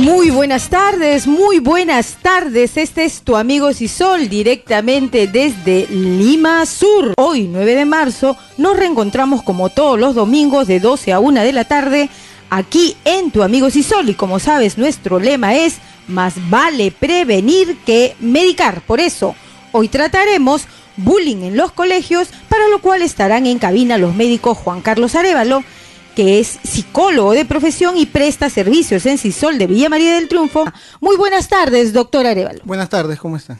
Muy buenas tardes. Este es tu amigo Sisol, directamente desde Lima Sur. Hoy, 9 de marzo, nos reencontramos como todos los domingos de 12 a 1 de la tarde, aquí en tu amigo Sisol. Y como sabes, nuestro lema es: más vale prevenir que medicar. Por eso, hoy trataremos bullying en los colegios, para lo cual estarán en cabina los médicos Juan Carlos Arévalo, que es psicólogo de profesión y presta servicios en Sisol de Villa María del Triunfo. Muy buenas tardes, doctor Arévalo. Buenas tardes, ¿cómo están?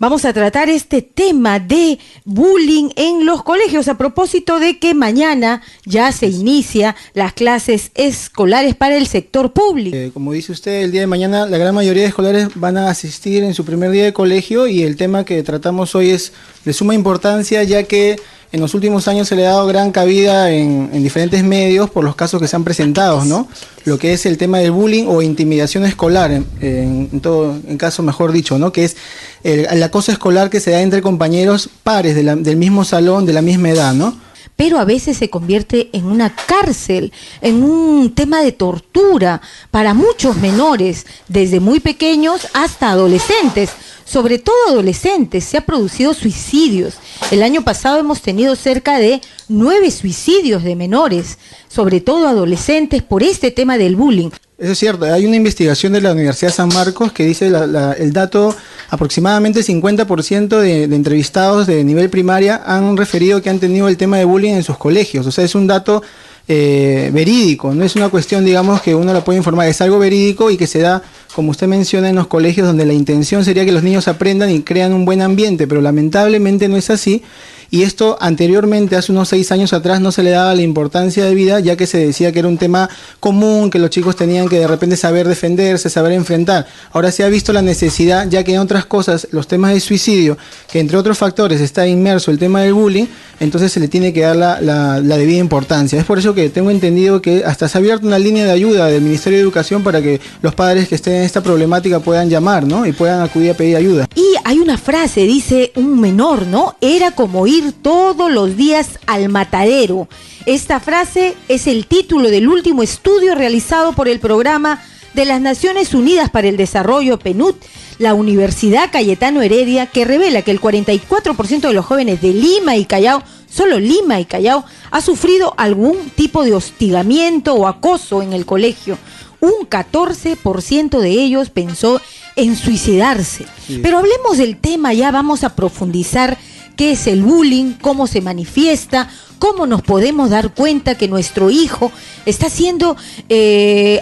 Vamos a tratar este tema de bullying en los colegios, a propósito de que mañana ya se inicia las clases escolares para el sector público. Como dice usted, el día de mañana la gran mayoría de escolares van a asistir en su primer día de colegio, y el tema que tratamos hoy es de suma importancia, ya que en los últimos años se le ha dado gran cabida en diferentes medios por los casos que se han presentado, ¿no? Lo que es el tema del bullying o intimidación escolar, en caso mejor dicho, ¿no? Que es el acoso escolar que se da entre compañeros pares del mismo salón, de la misma edad, ¿no? Pero a veces se convierte en una cárcel, en un tema de tortura para muchos menores, desde muy pequeños hasta adolescentes. Sobre todo adolescentes, se han producido suicidios. El año pasado hemos tenido cerca de 9 suicidios de menores, sobre todo adolescentes, por este tema del bullying. Eso es cierto, hay una investigación de la Universidad San Marcos que dice el dato: aproximadamente 50% de entrevistados de nivel primaria han referido que han tenido el tema de bullying en sus colegios. O sea, es un dato verídico, no es una cuestión, digamos, que uno la puede informar, es algo verídico y que se da, como usted menciona, en los colegios, donde la intención sería que los niños aprendan y crean un buen ambiente, pero lamentablemente no es así. Y esto anteriormente, hace unos 6 años atrás, no se le daba la importancia debida, ya que se decía que era un tema común, que los chicos tenían que de repente saber defenderse, saber enfrentar. Ahora se ha visto la necesidad, ya que en otras cosas, los temas de suicidio, que entre otros factores está inmerso el tema del bullying, entonces se le tiene que dar la debida importancia. Es por eso que tengo entendido que hasta se ha abierto una línea de ayuda del Ministerio de Educación para que los padres que estén en esta problemática puedan llamar, ¿no? Y puedan acudir a pedir ayuda. Y hay una frase, dice un menor, ¿no? Era como ir todos los días al matadero. Esta frase es el título del último estudio realizado por el Programa de las Naciones Unidas para el Desarrollo, PNUD, la Universidad Cayetano Heredia, que revela que el 44% de los jóvenes de Lima y Callao, solo Lima y Callao, ha sufrido algún tipo de hostigamiento o acoso en el colegio. Un 14% de ellos pensó en suicidarse. Sí. Pero hablemos del tema, ya vamos a profundizar qué es el bullying, cómo se manifiesta, cómo nos podemos dar cuenta que nuestro hijo está siendo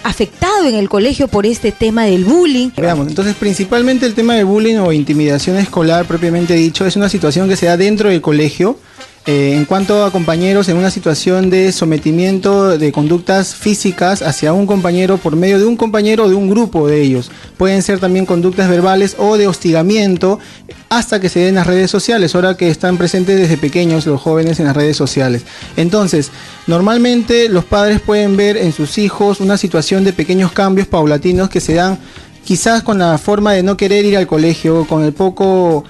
afectado en el colegio por este tema del bullying. Veamos, entonces principalmente el tema del bullying o intimidación escolar propiamente dicho es una situación que se da dentro del colegio. En cuanto a compañeros en una situación de sometimiento de conductas físicas hacia un compañero por medio de un compañero o de un grupo de ellos. Pueden ser también conductas verbales o de hostigamiento hasta que se den las redes sociales, ahora que están presentes desde pequeños los jóvenes en las redes sociales. Entonces, normalmente los padres pueden ver en sus hijos una situación de pequeños cambios paulatinos que se dan quizás con la forma de no querer ir al colegio, con el poco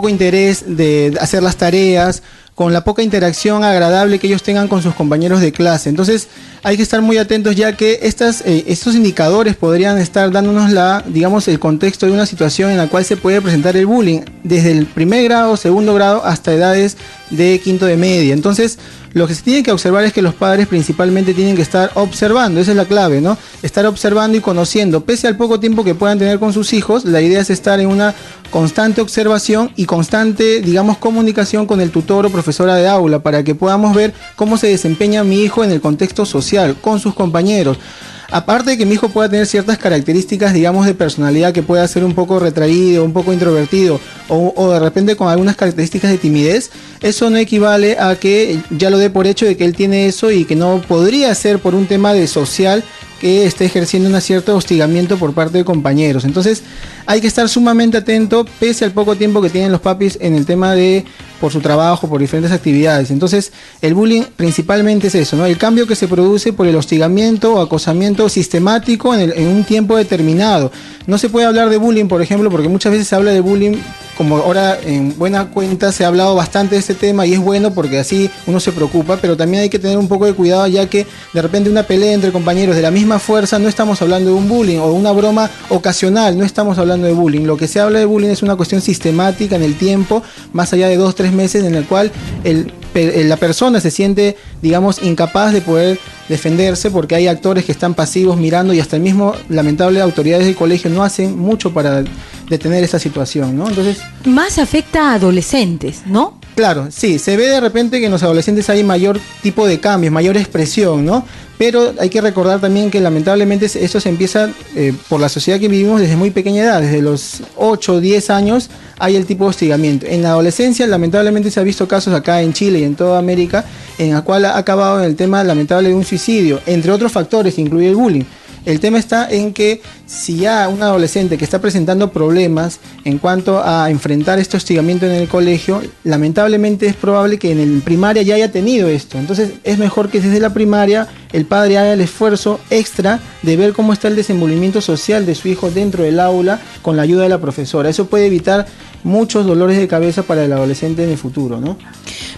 interés de hacer las tareas, con la poca interacción agradable que ellos tengan con sus compañeros de clase. Entonces hay que estar muy atentos, ya que estos indicadores podrían estar dándonos el contexto de una situación en la cual se puede presentar el bullying desde el primer grado, segundo grado, hasta edades de quinto de media. Entonces lo que se tiene que observar es que los padres principalmente tienen que estar observando, esa es la clave, ¿no? Estar observando y conociendo. Pese al poco tiempo que puedan tener con sus hijos, la idea es estar en una constante observación y constante, comunicación con el tutor o profesora de aula, para que podamos ver cómo se desempeña mi hijo en el contexto social, con sus compañeros. Aparte de que mi hijo pueda tener ciertas características, de personalidad, que pueda ser un poco retraído, un poco introvertido, o de repente con algunas características de timidez, eso no equivale a que ya lo dé por hecho de que él tiene eso y que no podría ser por un tema de social que esté ejerciendo un cierto hostigamiento por parte de compañeros. Entonces hay que estar sumamente atento, pese al poco tiempo que tienen los papis en el tema de por su trabajo, por diferentes actividades. Entonces, el bullying principalmente es eso, ¿no? El cambio que se produce por el hostigamiento o acosamiento sistemático en un tiempo determinado. No se puede hablar de bullying, por ejemplo, porque muchas veces se habla de bullying, como ahora en buena cuenta se ha hablado bastante de este tema y es bueno porque así uno se preocupa, pero también hay que tener un poco de cuidado, ya que de repente una pelea entre compañeros de la misma fuerza, no estamos hablando de un bullying o de una broma ocasional, no estamos hablando de bullying. Lo que se habla de bullying es una cuestión sistemática en el tiempo, más allá de 2-3 meses, en el cual la persona se siente, digamos, incapaz de poder defenderse porque hay actores que están pasivos mirando y hasta el mismo lamentable autoridades del colegio no hacen mucho para detener esta situación, ¿no? Entonces, más afecta a adolescentes, ¿no? Claro, sí, se ve de repente que en los adolescentes hay mayor tipo de cambios, mayor expresión, ¿no? Pero hay que recordar también que lamentablemente esto se empieza por la sociedad que vivimos desde muy pequeña edad, desde los 8 o 10 años hay el tipo de hostigamiento. En la adolescencia lamentablemente se ha visto casos acá en Chile y en toda América en el cual ha acabado en el tema lamentable de un suicidio, entre otros factores, incluye el bullying. El tema está en que si ya un adolescente que está presentando problemas en cuanto a enfrentar este hostigamiento en el colegio, lamentablemente es probable que en el primaria ya haya tenido esto. Entonces es mejor que desde la primaria el padre haga el esfuerzo extra de ver cómo está el desenvolvimiento social de su hijo dentro del aula con la ayuda de la profesora. Eso puede evitar muchos dolores de cabeza para el adolescente en el futuro, ¿no?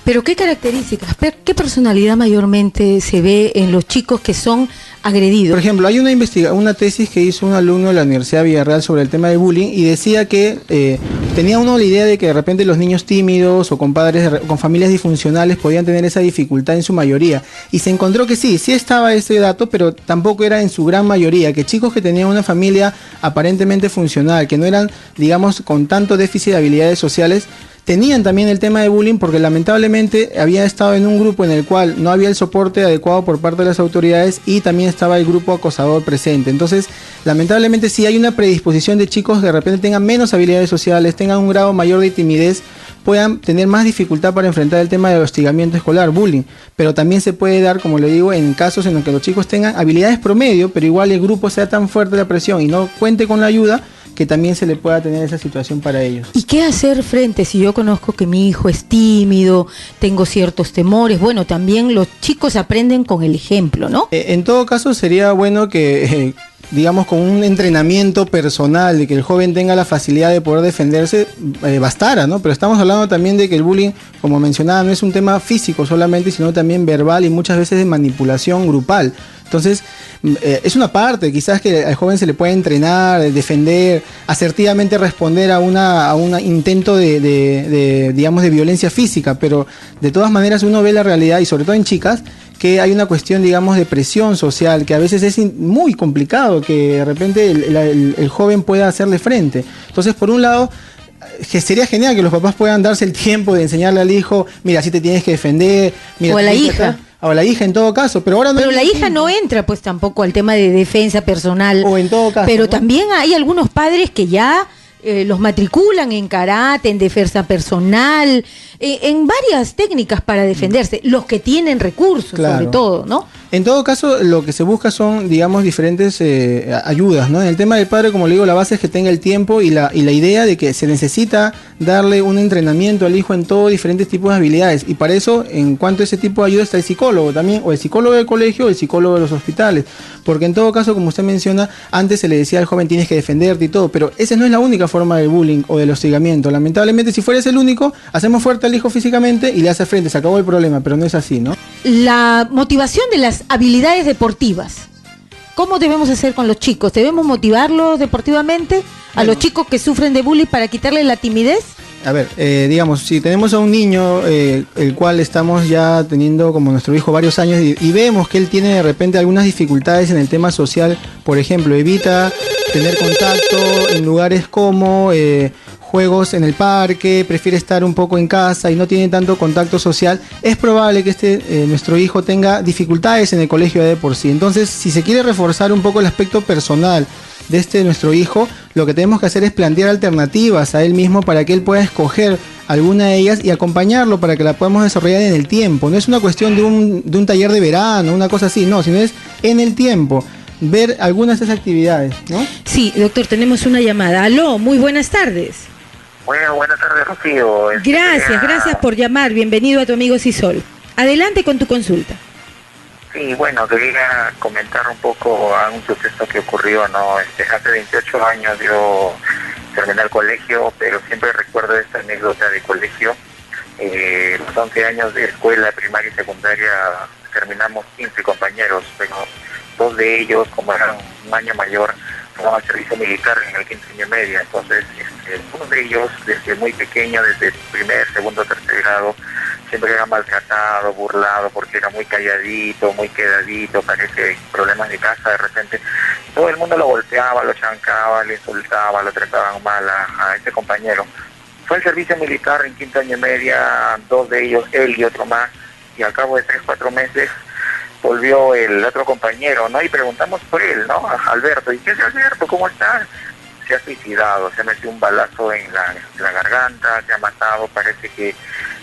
Pero ¿qué características, qué personalidad mayormente se ve en los chicos que son agredidos? Por ejemplo, hay una tesis que hizo un alumno de la Universidad de Villarreal sobre el tema del bullying y decía que tenía uno la idea de que de repente los niños tímidos o con padres con familias disfuncionales podían tener esa dificultad en su mayoría. Y se encontró que sí estaba ese dato, pero tampoco era en su gran mayoría, que chicos que tenían una familia aparentemente funcional, que no eran, digamos, con tanto déficit de habilidades sociales, tenían también el tema de bullying porque lamentablemente había estado en un grupo en el cual no había el soporte adecuado por parte de las autoridades y también estaba el grupo acosador presente. Entonces, lamentablemente sí hay una predisposición de chicos que de repente tengan menos habilidades sociales, tengan un grado mayor de timidez, puedan tener más dificultad para enfrentar el tema del hostigamiento escolar, bullying. Pero también se puede dar, como le digo, en casos en los que los chicos tengan habilidades promedio, pero igual el grupo sea tan fuerte la presión y no cuente con la ayuda, que también se le pueda tener esa situación para ellos. ¿Y qué hacer frente si yo conozco que mi hijo es tímido, tengo ciertos temores? Bueno, también los chicos aprenden con el ejemplo, ¿no? En todo caso sería bueno que, digamos, con un entrenamiento personal, de que el joven tenga la facilidad de poder defenderse, bastara, ¿no? Pero estamos hablando también de que el bullying, como mencionaba, no es un tema físico solamente, sino también verbal y muchas veces de manipulación grupal. Entonces, es una parte, quizás que al joven se le puede entrenar, defender, asertivamente responder a un intento digamos, de violencia física, pero de todas maneras uno ve la realidad, y sobre todo en chicas, que hay una cuestión, digamos, de presión social, que a veces es muy complicado que de repente el joven pueda hacerle frente. Entonces, por un lado, que sería genial que los papás puedan darse el tiempo de enseñarle al hijo, mira, así te tienes que defender. Mira, o a la hija. O la hija en todo caso, pero ahora no. Pero la hija no entra pues tampoco al tema de defensa personal. O en todo caso. Pero ¿no? También hay algunos padres que ya los matriculan en karate, en defensa personal, en varias técnicas para defenderse, los que tienen recursos, claro, sobre todo, ¿no? En todo caso, lo que se busca son, digamos, diferentes ayudas, ¿no? En el tema del padre, como le digo, la base es que tenga el tiempo y la idea de que se necesita darle un entrenamiento al hijo en todos diferentes tipos de habilidades. Y para eso, en cuanto a ese tipo de ayuda, está el psicólogo también, o el psicólogo del colegio, o el psicólogo de los hospitales. Porque en todo caso, como usted menciona, antes se le decía al joven tienes que defenderte y todo, pero esa no es la única forma del bullying o del hostigamiento. Lamentablemente, si fuera ese el único, hacemos fuerte al hijo físicamente y le hace frente, se acabó el problema, pero no es así, ¿no? La motivación de las habilidades deportivas. ¿Cómo debemos hacer con los chicos? ¿Debemos motivarlos deportivamente a los chicos que sufren de bullying para quitarles la timidez? A ver, digamos, si tenemos a un niño el cual estamos ya teniendo como nuestro hijo varios años y vemos que él tiene de repente algunas dificultades en el tema social, por ejemplo, evita tener contacto en lugares como juegos en el parque, prefiere estar un poco en casa y no tiene tanto contacto social, es probable que nuestro hijo tenga dificultades en el colegio de por sí. Entonces, si se quiere reforzar un poco el aspecto personal de nuestro hijo, lo que tenemos que hacer es plantear alternativas a él mismo para que él pueda escoger alguna de ellas y acompañarlo para que la podamos desarrollar en el tiempo. No es una cuestión de un taller de verano, una cosa así, no, sino es en el tiempo, ver algunas de esas actividades, ¿no? Sí, doctor, tenemos una llamada. Aló, muy buenas tardes. Bueno, buenas tardes, Rocío. Gracias por llamar. Bienvenido a Tu Amigo Sisol. Adelante con tu consulta. Sí, bueno, quería comentar un poco a un suceso que ocurrió, ¿no? Hace 28 años yo terminé el colegio, pero siempre recuerdo esta anécdota de colegio. Los 11 años de escuela primaria y secundaria terminamos 15 compañeros, pero 2 de ellos, como eran un año mayor, tomaban servicio militar en el 15 año y media. Entonces, uno de ellos, desde muy pequeño, desde primer, segundo, tercer grado, siempre era maltratado, burlado, porque era muy calladito, muy quedadito, parece problemas de casa de repente. Todo el mundo lo golpeaba, lo chancaba, le insultaba, lo trataban mal a este compañero. Fue al servicio militar en quinto año y media, 2 de ellos, él y otro más, y al cabo de 3 o 4 meses volvió el otro compañero, ¿no? Y preguntamos por él, ¿no? A Alberto. ¿Y qué es Alberto? ¿Cómo está? Se ha suicidado, se metió un balazo en la garganta, se ha matado, parece que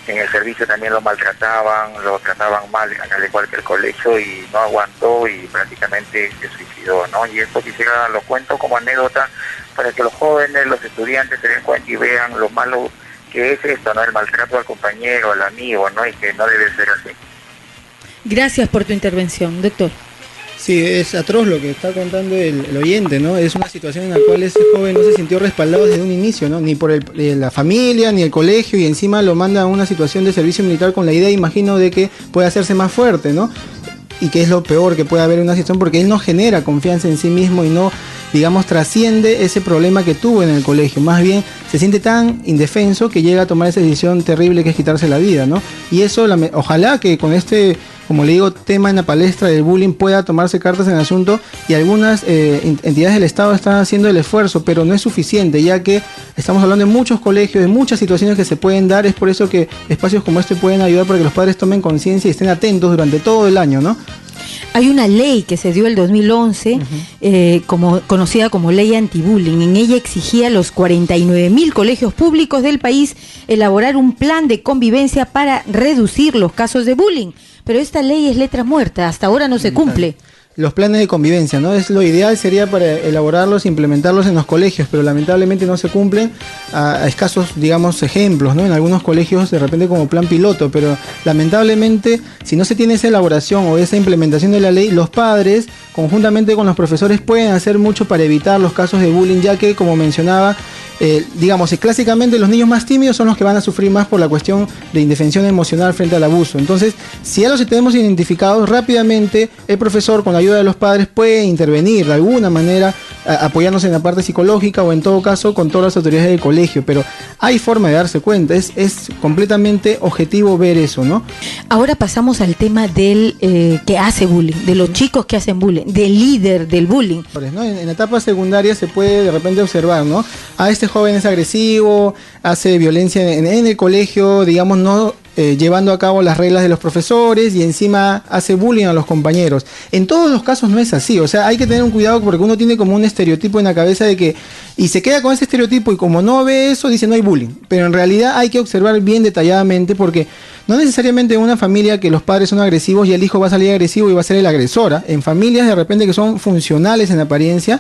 en el servicio también lo maltrataban, lo trataban mal, al igual que el colegio, y no aguantó y prácticamente se suicidó, ¿no? Y esto quisiera, lo cuento como anécdota para que los jóvenes, los estudiantes se den cuenta y vean lo malo que es esto, ¿no? El maltrato al compañero, al amigo, ¿no? Y que no debe ser así. Gracias por tu intervención, doctor. Sí, es atroz lo que está contando el oyente, ¿no? Es una situación en la cual ese joven no se sintió respaldado desde un inicio, ¿no? Ni por la familia, ni el colegio, y encima lo manda a una situación de servicio militar con la idea, imagino, de que puede hacerse más fuerte, ¿no? Y que es lo peor que puede haber en una situación, porque él no genera confianza en sí mismo y no, digamos, trasciende ese problema que tuvo en el colegio. Más bien se siente tan indefenso que llega a tomar esa decisión terrible que es quitarse la vida, ¿no? Y eso, ojalá que con este, como le digo, tema en la palestra del bullying pueda tomarse cartas en el asunto, y algunas entidades del Estado están haciendo el esfuerzo, pero no es suficiente, ya que estamos hablando de muchos colegios, de muchas situaciones que se pueden dar. Es por eso que espacios como este pueden ayudar para que los padres tomen conciencia y estén atentos durante todo el año, ¿no? Hay una ley que se dio el 2011, conocida como Ley Antibullying. En ella exigía a los 49.000 colegios públicos del país elaborar un plan de convivencia para reducir los casos de bullying. Pero esta ley es letra muerta, hasta ahora no se cumple. Los planes de convivencia, ¿no? Es lo ideal, sería para elaborarlos e implementarlos en los colegios, pero lamentablemente no se cumplen a escasos, digamos, ejemplos, ¿no? En algunos colegios de repente como plan piloto, pero lamentablemente si no se tiene esa elaboración o esa implementación de la ley, los padres conjuntamente con los profesores pueden hacer mucho para evitar los casos de bullying, ya que, como mencionaba, digamos, clásicamente los niños más tímidos son los que van a sufrir más por la cuestión de indefensión emocional frente al abuso. Entonces, si ya los tenemos identificados, rápidamente el profesor, con la ayuda de los padres, puede intervenir de alguna manera, apoyarnos en la parte psicológica o en todo caso con todas las autoridades del colegio, pero hay forma de darse cuenta, es completamente objetivo ver eso, ¿no? Ahora pasamos al tema del que hace bullying, de los chicos que hacen bullying, del líder del bullying, ¿no? En la etapa secundaria se puede de repente observar, ¿no? Este joven es agresivo, hace violencia en el colegio, digamos, no llevando a cabo las reglas de los profesores, y encima hace bullying a los compañeros. En todos los casos no es así, o sea, hay que tener un cuidado porque uno tiene como un estereotipo en la cabeza de que, y se queda con ese estereotipo, y como no ve eso, dice no hay bullying. Pero en realidad hay que observar bien detalladamente, porque no necesariamente en una familia que los padres son agresivos y el hijo va a salir agresivo y va a ser el agresor. En familias de repente que son funcionales en apariencia,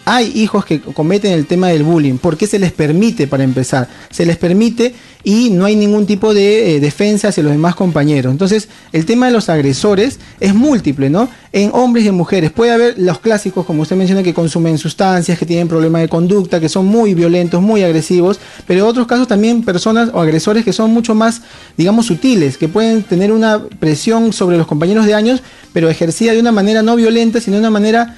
hay hijos que cometen el tema del bullying. ¿Por qué se les permite? Para empezar, se les permite y no hay ningún tipo de defensa hacia los demás compañeros. Entonces, el tema de los agresores es múltiple, ¿no? En hombres y en mujeres. Puede haber los clásicos, como usted menciona, que consumen sustancias, que tienen problemas de conducta, que son muy violentos, muy agresivos, pero en otros casos también personas o agresores que son mucho más, digamos, sutiles, que pueden tener una presión sobre los compañeros de años, pero ejercida de una manera no violenta, sino de una manera,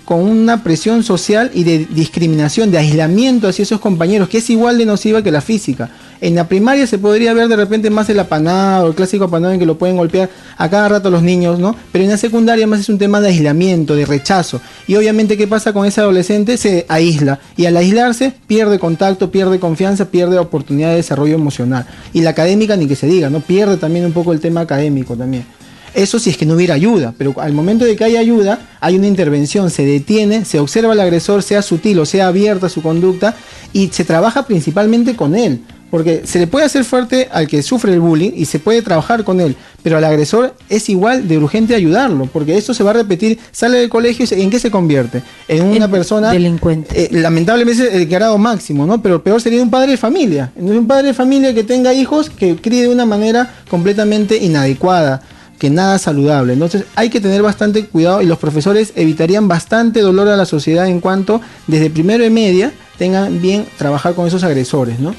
con una presión social y de discriminación, de aislamiento hacia esos compañeros, que es igual de nociva que la física. En la primaria se podría ver de repente más el apanado, el clásico apanado en que lo pueden golpear a cada rato los niños, ¿no? Pero en la secundaria más es un tema de aislamiento, de rechazo. Y obviamente, ¿qué pasa con ese adolescente? Se aísla. Y al aislarse, pierde contacto, pierde confianza, pierde oportunidad de desarrollo emocional. Y la académica ni que se diga, ¿no? Pierde también un poco el tema académico también. Eso si es que no hubiera ayuda, pero al momento de que hay ayuda, hay una intervención, se detiene, se observa al agresor, sea sutil o sea abierta su conducta, y se trabaja principalmente con él. Porque se le puede hacer fuerte al que sufre el bullying y se puede trabajar con él, pero al agresor es igual de urgente ayudarlo, porque esto se va a repetir, sale del colegio y ¿en qué se convierte? En una persona delincuente. Lamentablemente el grado máximo, ¿no? Pero peor sería un padre de familia. Entonces, un padre de familia que tenga hijos que críe de una manera completamente inadecuada, que nada saludable. Entonces hay que tener bastante cuidado y los profesores evitarían bastante dolor a la sociedad en cuanto desde primero y media tengan bien trabajar con esos agresores, ¿no?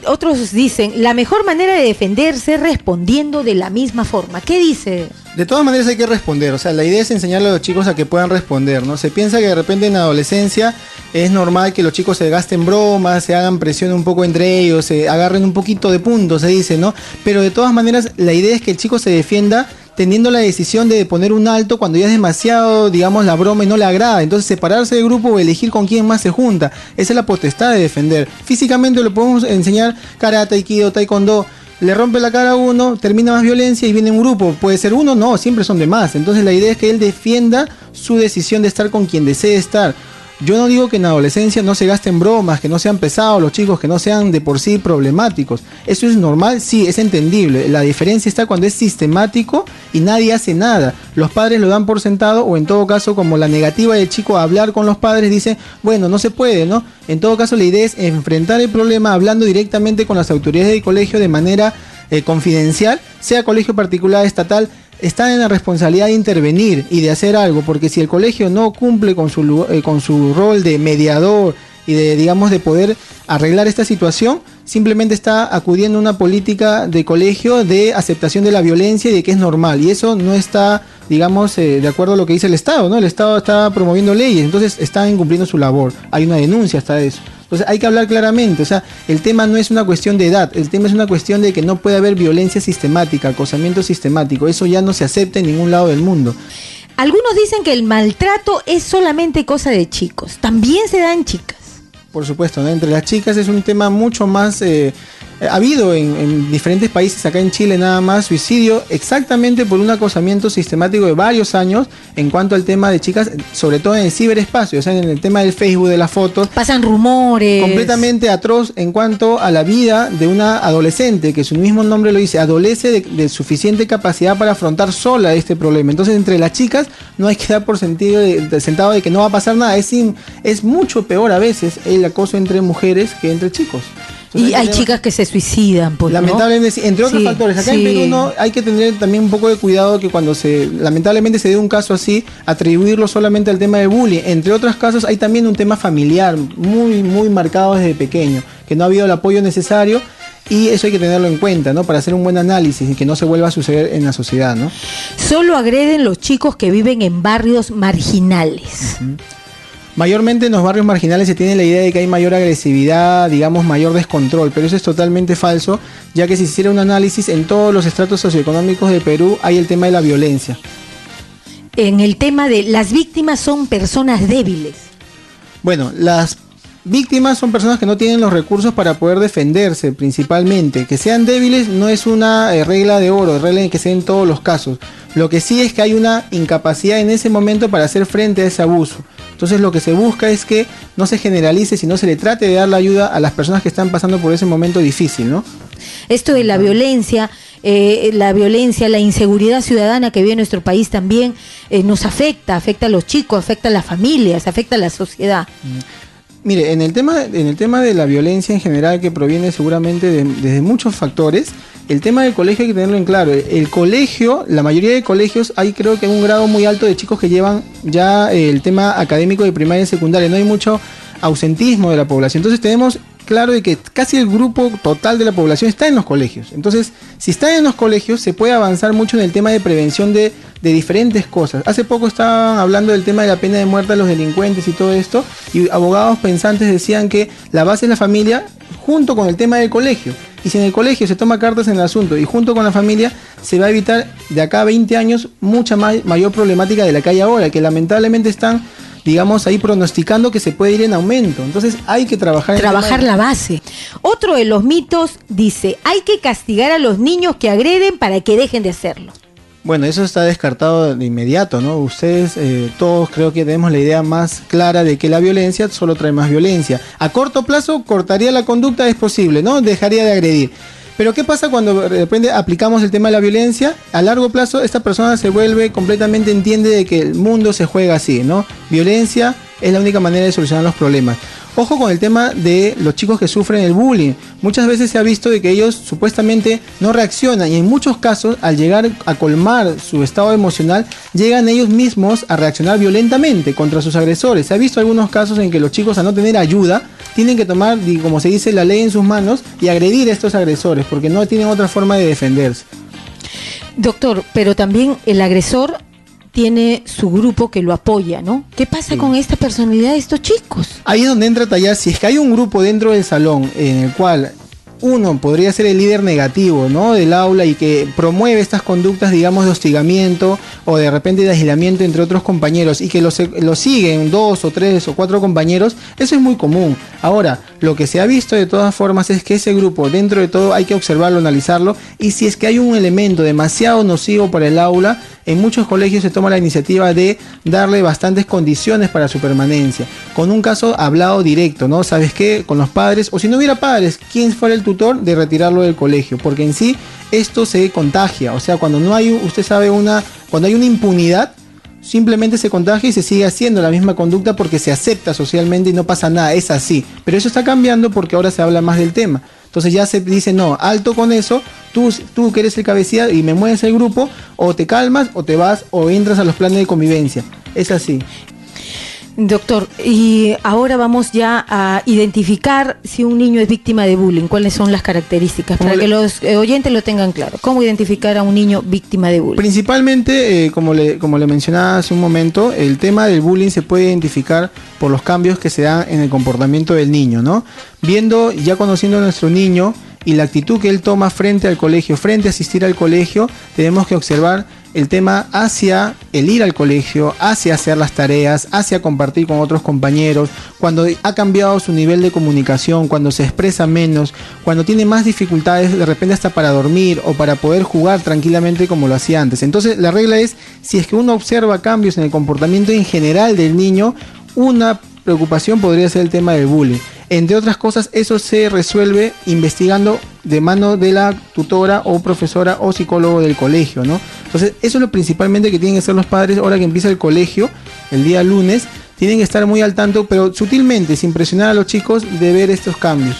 Otros dicen, la mejor manera de defenderse es respondiendo de la misma forma. ¿Qué dice? De todas maneras hay que responder, o sea, la idea es enseñarle a los chicos a que puedan responder, ¿no? Se piensa que de repente en la adolescencia es normal que los chicos se gasten bromas, se hagan presión un poco entre ellos, se agarren un poquito de puntos, se dice, ¿no? Pero de todas maneras la idea es que el chico se defienda teniendo la decisión de poner un alto cuando ya es demasiado, digamos, la broma y no le agrada. Entonces separarse del grupo o elegir con quién más se junta. Esa es la potestad de defender. Físicamente lo podemos enseñar karate, aikido, taekwondo. Le rompe la cara a uno, termina más violencia y viene un grupo. Puede ser uno, no, siempre son de más. Entonces la idea es que él defienda su decisión de estar con quien desee estar. Yo no digo que en la adolescencia no se gasten bromas, que no sean pesados los chicos, que no sean de por sí problemáticos. Eso es normal, sí, es entendible. La diferencia está cuando es sistemático y nadie hace nada. Los padres lo dan por sentado o en todo caso como la negativa del chico a hablar con los padres dice, bueno, no se puede, ¿no? En todo caso la idea es enfrentar el problema hablando directamente con las autoridades del colegio de manera confidencial, sea colegio particular, estatal. Están en la responsabilidad de intervenir y de hacer algo, porque si el colegio no cumple con su rol de mediador y de, digamos, de poder arreglar esta situación, simplemente está acudiendo a una política de colegio de aceptación de la violencia y de que es normal, y eso no está, digamos, de acuerdo a lo que dice el Estado, ¿no? El Estado está promoviendo leyes, entonces están incumpliendo su labor, hay una denuncia hasta eso. Entonces hay que hablar claramente, o sea, el tema no es una cuestión de edad, el tema es una cuestión de que no puede haber violencia sistemática, acosamiento sistemático, eso ya no se acepta en ningún lado del mundo. Algunos dicen que el maltrato es solamente cosa de chicos, también se da en chicas. Por supuesto, ¿no? Entre las chicas es un tema mucho más... ha habido en diferentes países, acá en Chile nada más, suicidio exactamente por un acosamiento sistemático de varios años en cuanto al tema de chicas, sobre todo en el ciberespacio, o sea, en el tema del Facebook, de las fotos. Pasan rumores. Completamente atroz en cuanto a la vida de una adolescente, que su mismo nombre lo dice, adolece de suficiente capacidad para afrontar sola este problema. Entonces, entre las chicas no hay que dar por sentado de que no va a pasar nada. Es mucho peor a veces el acoso entre mujeres que entre chicos. Entonces, y hay chicas que se suicidan, pues, lamentablemente, ¿no? Entre otros factores. Acá en Perú no, hay que tener también un poco de cuidado que cuando lamentablemente se dé un caso así, atribuirlo solamente al tema de bullying. Entre otros casos hay también un tema familiar muy, muy marcado desde pequeño, que no ha habido el apoyo necesario y eso hay que tenerlo en cuenta, ¿no? Para hacer un buen análisis y que no se vuelva a suceder en la sociedad, ¿no? Solo agreden los chicos que viven en barrios marginales. Uh-huh. Mayormente en los barrios marginales se tiene la idea de que hay mayor agresividad, digamos mayor descontrol, pero eso es totalmente falso, ya que si se hiciera un análisis en todos los estratos socioeconómicos de Perú hay el tema de la violencia. En el tema de las víctimas son personas débiles. Bueno, las víctimas son personas que no tienen los recursos para poder defenderse principalmente. Que sean débiles no es una regla de oro, regla en que sea en todos los casos. Lo que sí es que hay una incapacidad en ese momento para hacer frente a ese abuso. Entonces lo que se busca es que no se generalice, sino se le trate de dar la ayuda a las personas que están pasando por ese momento difícil, ¿no? Esto de la violencia, la inseguridad ciudadana que vive en nuestro país también nos afecta a los chicos, afecta a las familias, afecta a la sociedad. Mire, en el tema de la violencia en general, que proviene seguramente desde muchos factores, el tema del colegio hay que tenerlo en claro. El colegio, la mayoría de colegios, hay creo que un grado muy alto de chicos que llevan ya el tema académico de primaria y secundaria. No hay mucho ausentismo de la población. Entonces tenemos claro de que casi el grupo total de la población está en los colegios. Entonces, si están en los colegios, se puede avanzar mucho en el tema de prevención de diferentes cosas. Hace poco estaban hablando del tema de la pena de muerte a los delincuentes y todo esto, y abogados pensantes decían que la base es la familia junto con el tema del colegio. Y si en el colegio se toma cartas en el asunto y junto con la familia, se va a evitar de acá a 20 años mucha mayor problemática de la que hay ahora, que lamentablemente están, digamos, ahí pronosticando que se puede ir en aumento. Entonces hay que trabajar la base. Otro de los mitos dice, hay que castigar a los niños que agreden para que dejen de hacerlo. Bueno, eso está descartado de inmediato, ¿no? Ustedes todos creo que tenemos la idea más clara de que la violencia solo trae más violencia. A corto plazo cortaría la conducta, es posible, ¿no? Dejaría de agredir. Pero ¿qué pasa cuando de repente aplicamos el tema de la violencia? A largo plazo esta persona se vuelve completamente, entiende de que el mundo se juega así, ¿no? Violencia es la única manera de solucionar los problemas. Ojo con el tema de los chicos que sufren el bullying. Muchas veces se ha visto de que ellos supuestamente no reaccionan y en muchos casos al llegar a colmar su estado emocional llegan ellos mismos a reaccionar violentamente contra sus agresores. Se ha visto algunos casos en que los chicos, a no tener ayuda, tienen que tomar, como se dice, la ley en sus manos y agredir a estos agresores porque no tienen otra forma de defenderse. Doctor, pero también el agresor tiene su grupo que lo apoya, ¿no? ¿Qué pasa con esta personalidad de estos chicos? Ahí es donde entra a tallar, si es que hay un grupo dentro del salón en el cual uno podría ser el líder negativo, ¿no?, del aula y que promueve estas conductas, digamos, de hostigamiento o de repente de aislamiento entre otros compañeros y que lo siguen 2 o 3 o 4 compañeros, eso es muy común. Ahora, lo que se ha visto de todas formas es que ese grupo, dentro de todo, hay que observarlo, analizarlo, y si es que hay un elemento demasiado nocivo para el aula, en muchos colegios se toma la iniciativa de darle bastantes condiciones para su permanencia, con un caso hablado directo, ¿no? ¿Sabes qué? Con los padres, o si no hubiera padres, ¿quién fuera el tutor? De retirarlo del colegio, porque en sí esto se contagia, o sea, cuando no hay, usted sabe, cuando hay una impunidad, simplemente se contagia y se sigue haciendo la misma conducta porque se acepta socialmente y no pasa nada, es así, pero eso está cambiando porque ahora se habla más del tema. Entonces ya se dice, no, alto con eso, tú que eres el cabecilla y me mueves el grupo, o te calmas, o te vas, o entras a los planes de convivencia. Es así. Doctor, y ahora vamos ya a identificar si un niño es víctima de bullying. ¿Cuáles son las características? Para que los oyentes lo tengan claro. ¿Cómo identificar a un niño víctima de bullying? Principalmente, como le mencionaba hace un momento, el tema del bullying se puede identificar por los cambios que se dan en el comportamiento del niño, ¿no? Ya conociendo a nuestro niño y la actitud que él toma frente al colegio, frente a asistir al colegio, tenemos que observar el tema hacia el ir al colegio, hacia hacer las tareas, hacia compartir con otros compañeros, cuando ha cambiado su nivel de comunicación, cuando se expresa menos, cuando tiene más dificultades de repente hasta para dormir o para poder jugar tranquilamente como lo hacía antes. Entonces la regla es, si es que uno observa cambios en el comportamiento en general del niño, una preocupación podría ser el tema del bullying. Entre otras cosas, eso se resuelve investigando de mano de la tutora o profesora o psicólogo del colegio, ¿no? Entonces, eso es lo principalmente que tienen que hacer los padres ahora que empieza el colegio, el día lunes. Tienen que estar muy al tanto, pero sutilmente, sin presionar a los chicos, de ver estos cambios.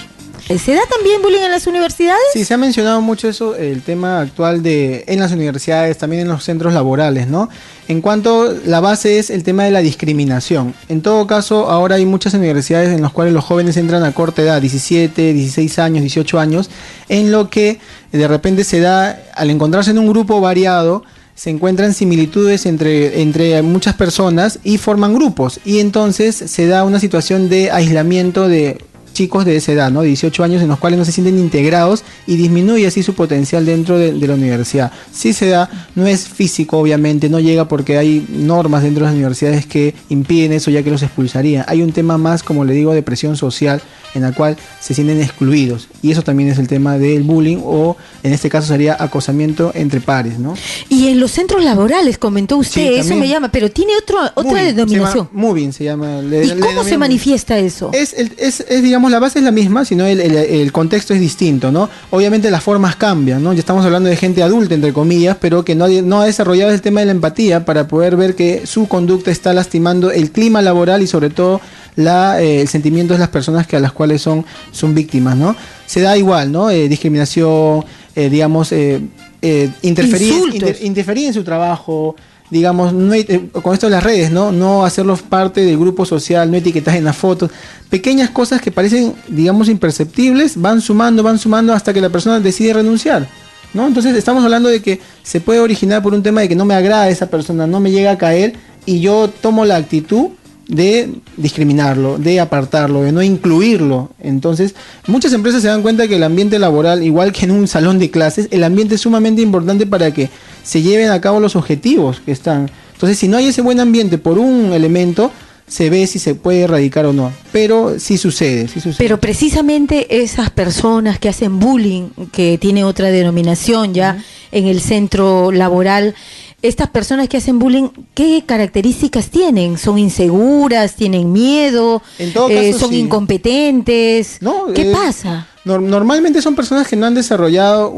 ¿Se da también bullying en las universidades? Sí, se ha mencionado mucho eso, el tema actual en las universidades, también en los centros laborales, ¿no? En cuanto la base es el tema de la discriminación. En todo caso, ahora hay muchas universidades en las cuales los jóvenes entran a corta edad, 17, 16 años, 18 años, en lo que de repente se da, al encontrarse en un grupo variado, se encuentran similitudes entre muchas personas y forman grupos. Y entonces se da una situación de aislamiento de chicos de esa edad, ¿no? 18 años, en los cuales no se sienten integrados y disminuye así su potencial dentro de la universidad. Sí se da, no es físico obviamente, no llega porque hay normas dentro de las universidades que impiden eso, ya que los expulsaría. Hay un tema más, como le digo, de presión social, en la cual se sienten excluidos, y eso también es el tema del bullying, o en este caso sería acosamiento entre pares, ¿no? Y en los centros laborales, comentó usted, sí, eso me llama, pero tiene otra denominación. Moving se llama. ¿Y cómo se manifiesta eso? Es, digamos, la base es la misma, sino el contexto es distinto, ¿no? Obviamente las formas cambian, ¿no? Ya estamos hablando de gente adulta, entre comillas, pero que no ha desarrollado el tema de la empatía para poder ver que su conducta está lastimando el clima laboral y sobre todo el sentimiento de las personas a las cuales son víctimas, ¿no? Se da igual, ¿no? Discriminación, digamos, interferir en su trabajo, digamos, con esto de las redes, no hacerlos parte del grupo social, no etiquetar en las fotos, pequeñas cosas que parecen, digamos, imperceptibles, van sumando hasta que la persona decide renunciar, ¿no? Entonces estamos hablando de que se puede originar por un tema de que no me agrada esa persona, no me llega a caer, y yo tomo la actitud de discriminarlo, de apartarlo, de no incluirlo. Entonces, muchas empresas se dan cuenta que el ambiente laboral, igual que en un salón de clases, el ambiente es sumamente importante para que se lleven a cabo los objetivos que están. Entonces, si no hay ese buen ambiente por un elemento, se ve si se puede erradicar o no, pero sí sucede, sí sucede. Pero precisamente esas personas que hacen bullying, que tiene otra denominación ya en el centro laboral, estas personas que hacen bullying, ¿qué características tienen? ¿Son inseguras? ¿Tienen miedo? En todo caso, ¿son sí. incompetentes? No, ¿Qué pasa? Normalmente son personas que no han desarrollado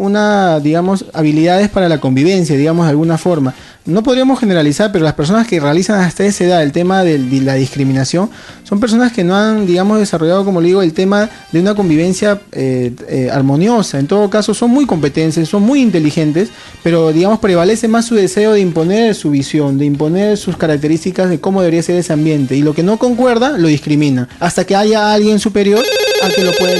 digamos, habilidades para la convivencia, digamos, de alguna forma. No podríamos generalizar, pero las personas que realizan hasta esa edad el tema de la discriminación son personas que no han, digamos, desarrollado, como le digo, el tema de una convivencia armoniosa. En todo caso, son muy competentes, son muy inteligentes, pero, digamos, prevalece más su deseo de imponer su visión, de imponer sus características de cómo debería ser ese ambiente. Y lo que no concuerda, lo discrimina. Hasta que haya alguien superior al que lo pueda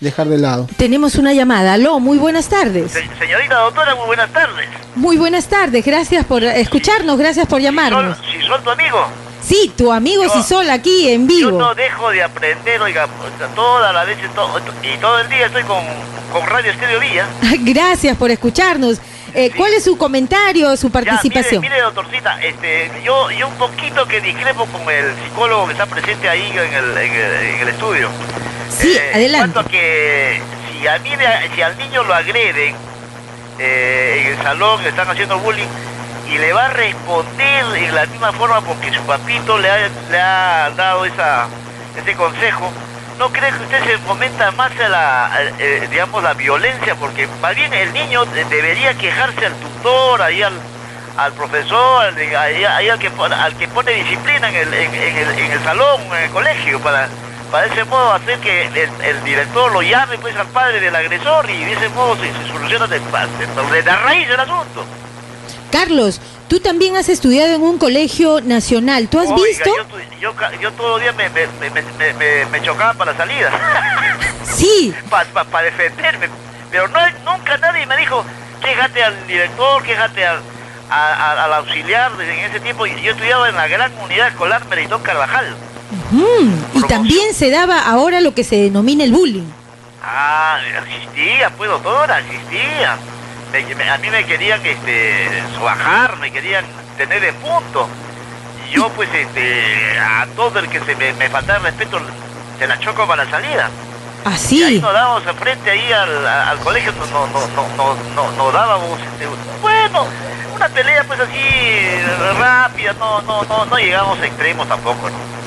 dejar de lado. Tenemos una llamada. Aló, muy buenas tardes. Señorita doctora, muy buenas tardes. Muy buenas tardes, gracias por escucharnos, gracias por llamarnos. Si son tu amigo. Sí, tu amigo Sisol aquí en Yo vivo. no dejo de aprender, oiga, toda la vez y todo el día estoy con Radio Estéreo Villa. Gracias por escucharnos. ¿Cuál es su comentario, su participación? Mire, doctorcita, yo un poquito que discrepo con el psicólogo que está presente ahí en el estudio. Sí, adelante. En cuanto a que si al niño lo agreden en el salón, le están haciendo bullying, y le va a responder en la misma forma porque su papito le ha dado ese consejo, ¿no cree que usted se fomenta más digamos, la violencia? Porque más bien el niño debería quejarse al tutor, ahí al profesor, ahí al que pone disciplina en el salón, en el colegio, para de ese modo hacer que el director lo llame pues al padre del agresor, y de ese modo se soluciona de raíz el asunto. Carlos, tú también has estudiado en un colegio nacional. ¿Tú has visto? Yo todo el día me chocaba para la salida. Sí. Para defenderme. Pero nunca nadie me dijo, quéjate al director, quéjate al auxiliar. En ese tiempo yo estudiaba en la gran unidad escolar Meritón Carvajal. Y también se daba ahora lo que se denomina el bullying. Existía, pues doctora, existía. A mí me querían sobajar, me querían tener de punto. Y yo pues a todo el que me faltaba respeto se la choco para la salida. Así. Y ahí nos dábamos frente ahí al colegio, nos dábamos bueno, una pelea pues así rápida, no llegamos a extremos tampoco, ¿no?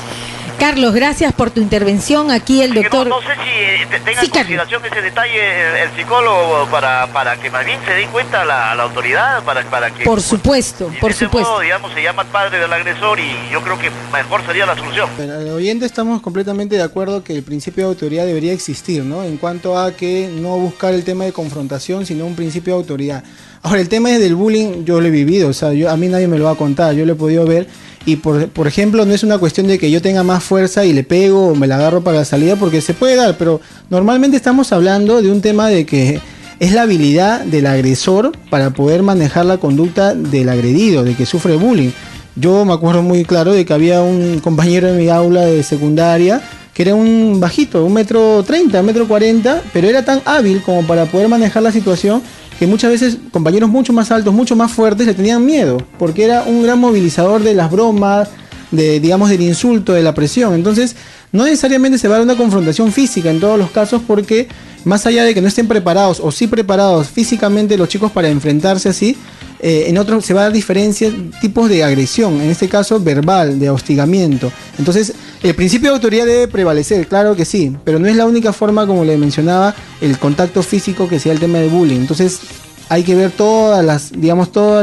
Carlos, gracias por tu intervención. Aquí el doctor... No sé si tenga en consideración ese detalle el psicólogo para que más bien se dé cuenta la autoridad, para que... Por supuesto, por supuesto. Modo, digamos, se llama al padre del agresor y yo creo que mejor sería la solución. Bueno, al oyente estamos completamente de acuerdo que el principio de autoridad debería existir, ¿no? En cuanto a que no buscar el tema de confrontación, sino un principio de autoridad. Ahora, el tema del bullying yo lo he vivido, o sea, a mí nadie me lo va a contar, yo lo he podido ver. Y por ejemplo, no es una cuestión de que yo tenga más fuerza y le pego o me la agarro para la salida, porque se puede dar, pero normalmente estamos hablando de un tema de que es la habilidad del agresor para poder manejar la conducta del agredido, de que sufre bullying. Yo me acuerdo muy claro de que había un compañero en mi aula de secundaria que era un bajito, 1,30 m, 1,40 m, pero era tan hábil como para poder manejar la situación que muchas veces compañeros mucho más altos, mucho más fuertes le tenían miedo, porque era un gran movilizador de las bromas, digamos, del insulto, de la presión. Entonces, no necesariamente se va a dar una confrontación física en todos los casos, porque más allá de que no estén preparados o sí preparados físicamente los chicos para enfrentarse así, en otros se va a dar diferencias, tipos de agresión, en este caso verbal, de hostigamiento. Entonces, el principio de autoridad debe prevalecer, claro que sí, pero no es la única forma, como le mencionaba, el contacto físico, que sea el tema del bullying. Entonces, hay que ver todos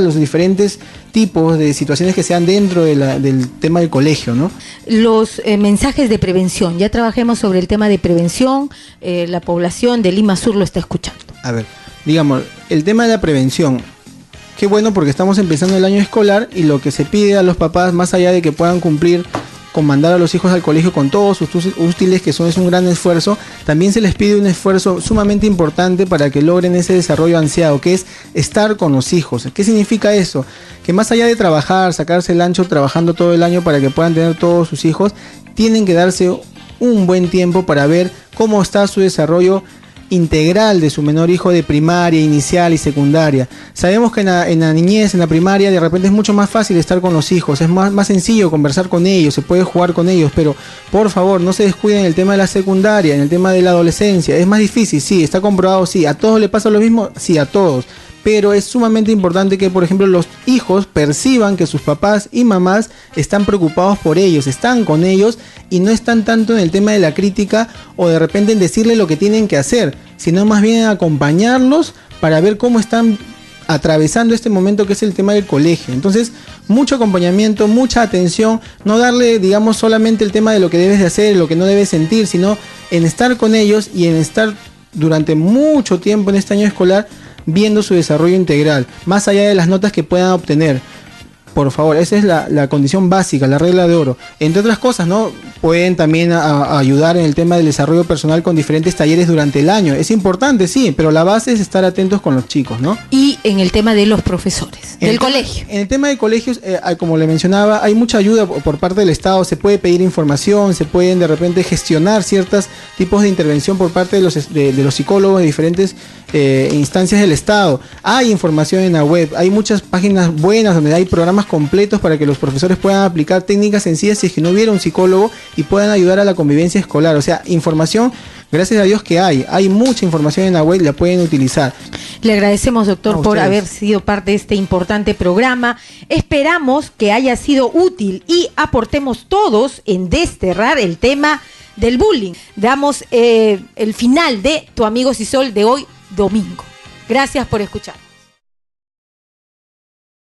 los diferentes tipos de situaciones que sean dentro del tema del colegio, ¿no? Los mensajes de prevención, ya trabajemos sobre el tema de prevención, la población de Lima Sur lo está escuchando. A ver, digamos, el tema de la prevención, qué bueno porque estamos empezando el año escolar y lo que se pide a los papás, más allá de que puedan cumplir con mandar a los hijos al colegio con todos sus útiles, que es un gran esfuerzo, también se les pide un esfuerzo sumamente importante para que logren ese desarrollo ansiado, que es estar con los hijos. ¿Qué significa eso? Que más allá de trabajar, sacarse el ancho trabajando todo el año para que puedan tener todos sus hijos, tienen que darse un buen tiempo para ver cómo está su desarrollo integral de su menor hijo de primaria, inicial y secundaria. Sabemos que en la niñez, en la primaria, de repente es mucho más fácil estar con los hijos, es más sencillo conversar con ellos, se puede jugar con ellos, pero por favor no se descuiden en el tema de la secundaria, en el tema de la adolescencia. Es más difícil, sí, está comprobado, sí. ¿A todos le pasa lo mismo? Sí, a todos. Pero es sumamente importante que, por ejemplo, los hijos perciban que sus papás y mamás están preocupados por ellos, están con ellos y no están tanto en el tema de la crítica o de repente en decirle lo que tienen que hacer, sino más bien en acompañarlos para ver cómo están atravesando este momento que es el tema del colegio. Entonces, mucho acompañamiento, mucha atención, no darle, digamos, solamente el tema de lo que debes de hacer, lo que no debes sentir, sino en estar con ellos y en estar durante mucho tiempo en este año escolar viendo su desarrollo integral, más allá de las notas que puedan obtener. Por favor, esa es la condición básica, la regla de oro. Entre otras cosas, ¿no? Pueden también ayudar en el tema del desarrollo personal con diferentes talleres durante el año. Es importante, sí, pero la base es estar atentos con los chicos, ¿no? Y en el tema de los profesores, del colegio. En el tema de colegios, como le mencionaba, hay mucha ayuda por parte del Estado. Se puede pedir información, se pueden de repente gestionar ciertos tipos de intervención por parte de los psicólogos de diferentes instancias del Estado. Hay información en la web, hay muchas páginas buenas donde hay programas completos para que los profesores puedan aplicar técnicas sencillas si es que no hubiera un psicólogo y puedan ayudar a la convivencia escolar. O sea, información, gracias a Dios que hay mucha información en la web, la pueden utilizar. Le agradecemos, doctor, por haber sido parte de este importante programa. Esperamos que haya sido útil y aportemos todos en desterrar el tema del bullying. Damos el final de Tu Amigo Sisol de hoy domingo. Gracias por escuchar.